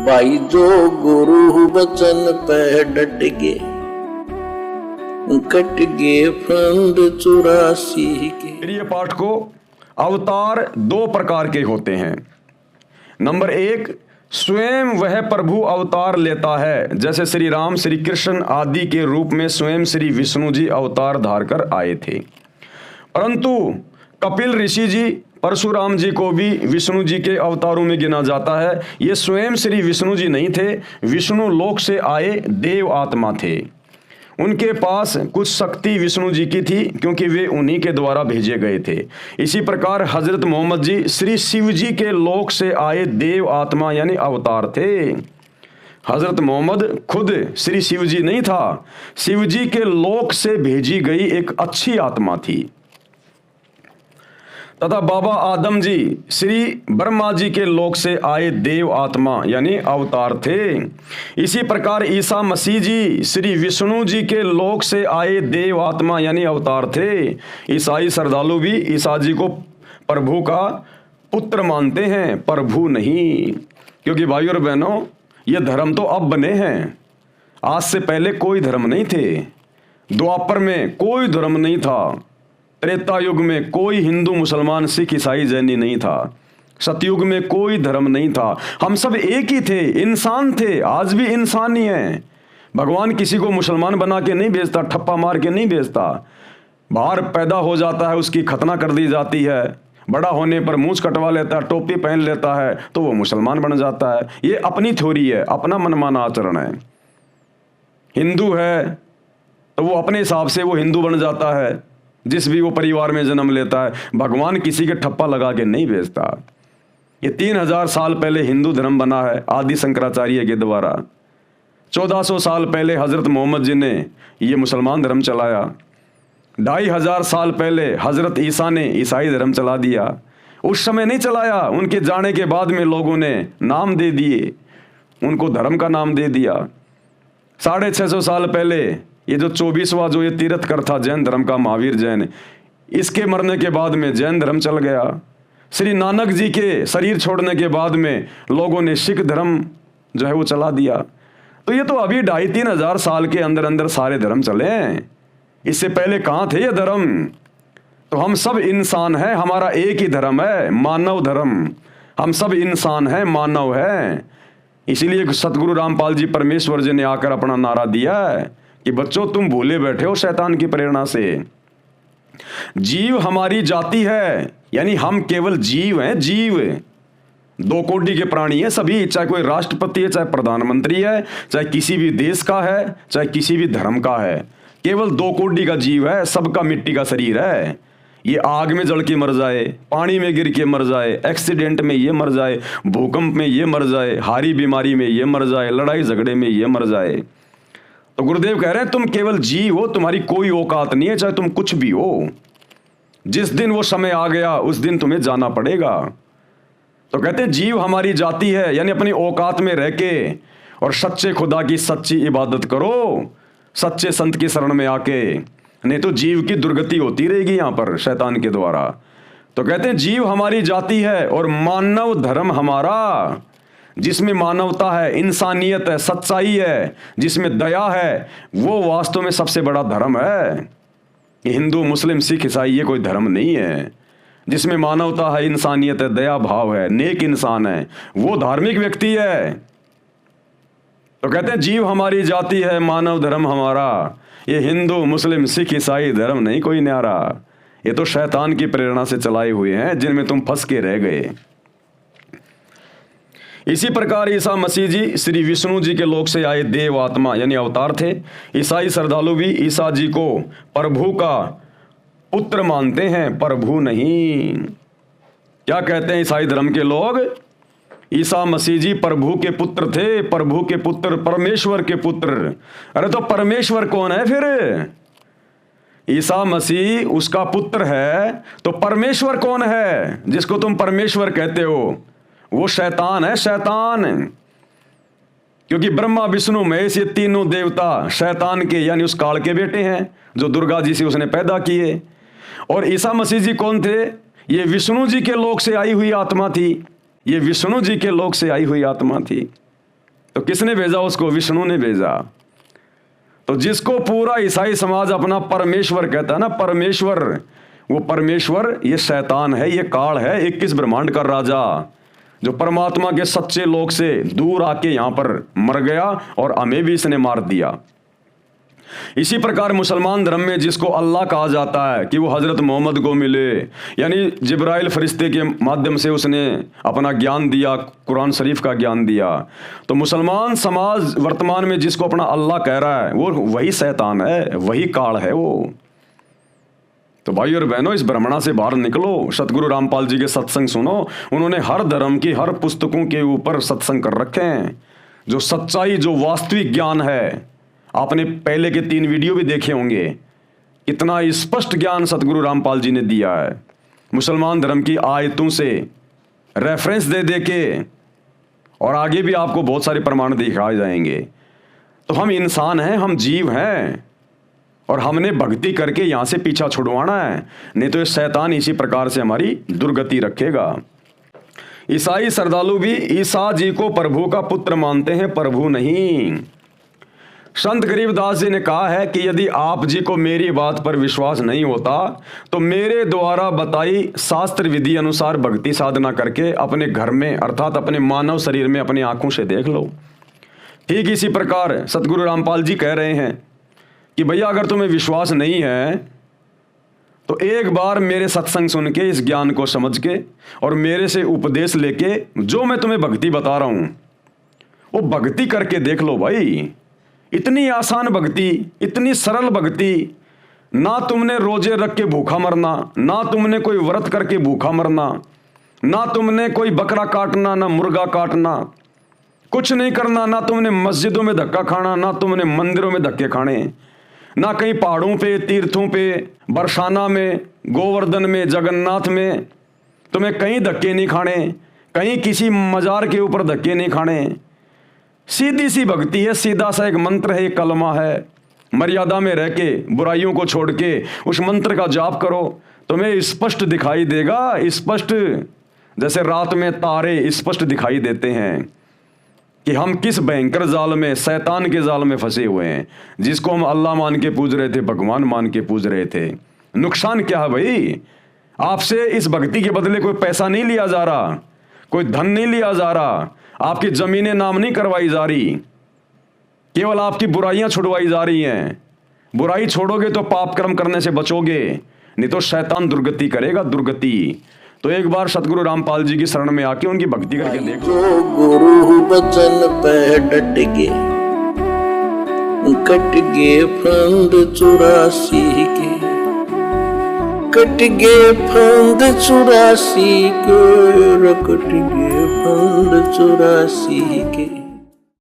भाई जो गुरु वचन पे डट गे, कट गे फंद 84 के। प्रिय पाठ को अवतार दो प्रकार के होते हैं। नंबर एक, स्वयं वह प्रभु अवतार लेता है, जैसे श्री राम, श्री कृष्ण आदि के रूप में स्वयं श्री विष्णु जी अवतार धार कर आए थे। परंतु कपिल ऋषि जी, परशुराम जी को भी विष्णु जी के अवतारों में गिना जाता है। ये स्वयं श्री विष्णु जी नहीं थे, विष्णु लोक से आए देव आत्मा थे। उनके पास कुछ शक्ति विष्णु जी की थी, क्योंकि वे उन्हीं के द्वारा भेजे गए थे। इसी प्रकार हजरत मोहम्मद जी श्री शिव जी के लोक से आए देव आत्मा यानी अवतार थे। हजरत मोहम्मद खुद श्री शिव जी नहीं था, शिव जी के लोक से भेजी गई एक अच्छी आत्मा थी। तथा बाबा आदम जी श्री ब्रह्मा जी के लोक से आए देव आत्मा यानी अवतार थे। इसी प्रकार ईसा मसीह जी श्री विष्णु जी के लोक से आए देव आत्मा यानी अवतार थे। ईसाई श्रद्धालु भी ईसा जी को प्रभु का पुत्र मानते हैं, प्रभु नहीं। क्योंकि भाइयों और बहनों, ये धर्म तो अब बने हैं, आज से पहले कोई धर्म नहीं थे। द्वापर में कोई धर्म नहीं था, त्रेता युग में कोई हिंदू मुसलमान सिख ईसाई जैनी नहीं था, सतयुग में कोई धर्म नहीं था। हम सब एक ही थे, इंसान थे, आज भी इंसान ही हैं। भगवान किसी को मुसलमान बना के नहीं भेजता, ठप्पा मार के नहीं भेजता। बाहर पैदा हो जाता है, उसकी खतना कर दी जाती है, बड़ा होने पर मूंछ कटवा लेता है, टोपी पहन लेता है, तो वो मुसलमान बन जाता है। ये अपनी थ्योरी है, अपना मनमाना आचरण है। हिंदू है तो वो अपने हिसाब से वो हिंदू बन जाता है, जिस भी वो परिवार में जन्म लेता है। भगवान किसी के ठप्पा लगा के नहीं भेजता। ये 3000 साल पहले हिंदू धर्म बना है आदि शंकराचार्य के द्वारा। 1400 साल पहले हजरत मोहम्मद जी ने ये मुसलमान धर्म चलाया। 2500 साल पहले हजरत ईसा ने ईसाई धर्म चला दिया। उस समय नहीं चलाया, उनके जाने के बाद में लोगों ने नाम दे दिए, उनको धर्म का नाम दे दिया। 650 साल पहले ये जो 24वां जो ये तीर्थकर था जैन धर्म का, महावीर जैन, इसके मरने के बाद में जैन धर्म चल गया। श्री नानक जी के शरीर छोड़ने के बाद में लोगों ने सिख धर्म जो है वो चला दिया। तो ये तो अभी 2500-3000 हजार साल के अंदर अंदर सारे धर्म चले हैं। इससे पहले कहाँ थे ये धर्म? तो हम सब इंसान हैं, हमारा एक ही धर्म है, मानव धर्म। हम सब इंसान हैं, मानव हैं। इसीलिए सतगुरु रामपाल जी परमेश्वर जी ने आकर अपना नारा दिया है कि बच्चों तुम भूले बैठे हो शैतान की प्रेरणा से। जीव हमारी जाति है, यानी हम केवल जीव हैं, जीव। 2 कोटि के प्राणी हैं सभी, चाहे कोई राष्ट्रपति है, चाहे प्रधानमंत्री है, चाहे किसी भी देश का है, चाहे किसी भी धर्म का है। केवल 2 कोटि का जीव है, सबका मिट्टी का शरीर है। ये आग में जल के मर जाए, पानी में गिर के मर जाए, एक्सीडेंट में ये मर जाए, भूकंप में ये मर जाए, हारी बीमारी में ये मर जाए, लड़ाई झगड़े में ये मर जाए। तो गुरुदेव कह रहे हैं तुम केवल जीव हो, तुम्हारी कोई औकात नहीं है, चाहे तुम कुछ भी हो। जिस दिन वो समय आ गया उस दिन तुम्हें जाना पड़ेगा। तो कहते हैं जीव हमारी जाति है, यानी अपनी औकात में रह के और सच्चे खुदा की सच्ची इबादत करो, सच्चे संत की शरण में आके, नहीं तो जीव की दुर्गति होती रहेगी यहां पर शैतान के द्वारा। तो कहते हैं जीव हमारी जाति है और मानव धर्म हमारा, जिसमें मानवता है, इंसानियत है, सच्चाई है, जिसमें दया है, वो वास्तव में सबसे बड़ा धर्म है। ये हिंदू, मुस्लिम, सिख, ईसाई ये कोई धर्म नहीं है। जिसमें मानवता है, इंसानियत है, दया भाव है, नेक इंसान है, वो धार्मिक व्यक्ति है। तो कहते हैं जीव हमारी जाति है, मानव धर्म हमारा। ये हिंदू, मुस्लिम, सिख, ईसाई धर्म नहीं कोई न्यारा। ये तो शैतान की प्रेरणा से चलाए हुए हैं, जिनमें तुम फंस के रह गए। इसी प्रकार ईसा मसीह जी श्री विष्णु जी के लोक से आए देव आत्मा यानी अवतार थे। ईसाई श्रद्धालु भी ईसा जी को प्रभु का पुत्र मानते हैं, प्रभु नहीं। क्या कहते हैं ईसाई धर्म के लोग? ईसा मसीह जी प्रभु के पुत्र थे, प्रभु के पुत्र, परमेश्वर के पुत्र। अरे तो परमेश्वर कौन है फिर? ईसा मसीह उसका पुत्र है, तो परमेश्वर कौन है जिसको तुम परमेश्वर कहते हो? वो शैतान है, शैतान। क्योंकि ब्रह्मा विष्णु महेश ये तीनों देवता शैतान के यानी उस काल के बेटे हैं, जो दुर्गा जी से उसने पैदा किए। और ईसा मसीह जी कौन थे? ये विष्णु जी के लोक से आई हुई आत्मा थी, ये विष्णु जी के लोक से आई हुई आत्मा थी। तो किसने भेजा उसको? विष्णु ने भेजा। तो जिसको पूरा ईसाई समाज अपना परमेश्वर कहता है ना, परमेश्वर, वो परमेश्वर ये शैतान है, ये काल है, 21 ब्रह्मांड का राजा, जो परमात्मा के सच्चे लोक से दूर आके यहां पर मर गया और हमें भी इसने मार दिया। इसी प्रकार मुसलमान धर्म में जिसको अल्लाह कहा जाता है कि वो हजरत मोहम्मद को मिले, यानी जिब्राइल फरिश्ते के माध्यम से उसने अपना ज्ञान दिया, कुरान शरीफ का ज्ञान दिया। तो मुसलमान समाज वर्तमान में जिसको अपना अल्लाह कह रहा है वो वही शैतान है, वही काल है वो। तो भाई और बहनों, इस भ्रमणा से बाहर निकलो, सतगुरु रामपाल जी के सत्संग सुनो। उन्होंने हर धर्म की हर पुस्तकों के ऊपर सत्संग कर रखे हैं। जो सच्चाई, जो वास्तविक ज्ञान है, आपने पहले के 3 वीडियो भी देखे होंगे, इतना स्पष्ट ज्ञान सतगुरु रामपाल जी ने दिया है। मुसलमान धर्म की आयतों से रेफरेंस दे दे के, और आगे भी आपको बहुत सारे प्रमाण दिखाए जाएंगे। तो हम इंसान हैं, हम जीव हैं, और हमने भक्ति करके यहां से पीछा छुड़वाना है, नहीं तो ये शैतान इसी प्रकार से हमारी दुर्गति रखेगा। ईसाई श्रद्धालु भी ईसा जी को प्रभु का पुत्र मानते हैं, प्रभु नहीं। संत गरीबदास जी ने कहा है कि यदि आप जी को मेरी बात पर विश्वास नहीं होता तो मेरे द्वारा बताई शास्त्र विधि अनुसार भक्ति साधना करके अपने घर में, अर्थात अपने मानव शरीर में अपनी आंखों से देख लो। ठीक इसी प्रकार सतगुरु रामपाल जी कह रहे हैं कि भैया अगर तुम्हें विश्वास नहीं है तो एक बार मेरे सत्संग सुन के, इस ज्ञान को समझ के और मेरे से उपदेश लेके जो मैं तुम्हें भक्ति बता रहा हूं वो भक्ति करके देख लो भाई। इतनी आसान भक्ति, इतनी सरल भक्ति, ना तुमने रोजे रख के भूखा मरना, ना तुमने कोई व्रत करके भूखा मरना, ना तुमने कोई बकरा काटना, ना मुर्गा काटना, कुछ नहीं करना, ना तुमने मस्जिदों में धक्का खाना, ना तुमने मंदिरों में धक्के खाने, ना कहीं पहाड़ों पे, तीर्थों पे, बरसाना में, गोवर्धन में, जगन्नाथ में तुम्हें कहीं धक्के नहीं खाने, कहीं किसी मजार के ऊपर धक्के नहीं खाने। सीधी सी भक्ति है, सीधा सा एक मंत्र है, एक कलमा है। मर्यादा में रह के, बुराइयों को छोड़ के उस मंत्र का जाप करो, तुम्हें स्पष्ट दिखाई देगा, स्पष्ट, जैसे रात में तारे स्पष्ट दिखाई देते हैं कि हम किस भयंकर जाल में, शैतान के जाल में फंसे हुए हैं। जिसको हम अल्लाह मान के पूज रहे थे, भगवान मान के पूज रहे थे। नुकसान क्या है भाई? आपसे इस भक्ति के बदले कोई पैसा नहीं लिया जा रहा, कोई धन नहीं लिया जा रहा, आपकी जमीनें नाम नहीं करवाई जा रही, केवल आपकी बुराइयां छुड़वाई जा रही हैं। बुराई छोड़ोगे तो पाप कर्म करने से बचोगे, नहीं तो शैतान दुर्गति करेगा, दुर्गति। तो एक बार सतगुरु रामपाल जी की शरण में आके उनकी भक्ति करके देखो। जो गुरु बचन पे डट गे, कट गे फंद 84 के, कट गे फंद 84 के, कट गे फंद 84 के।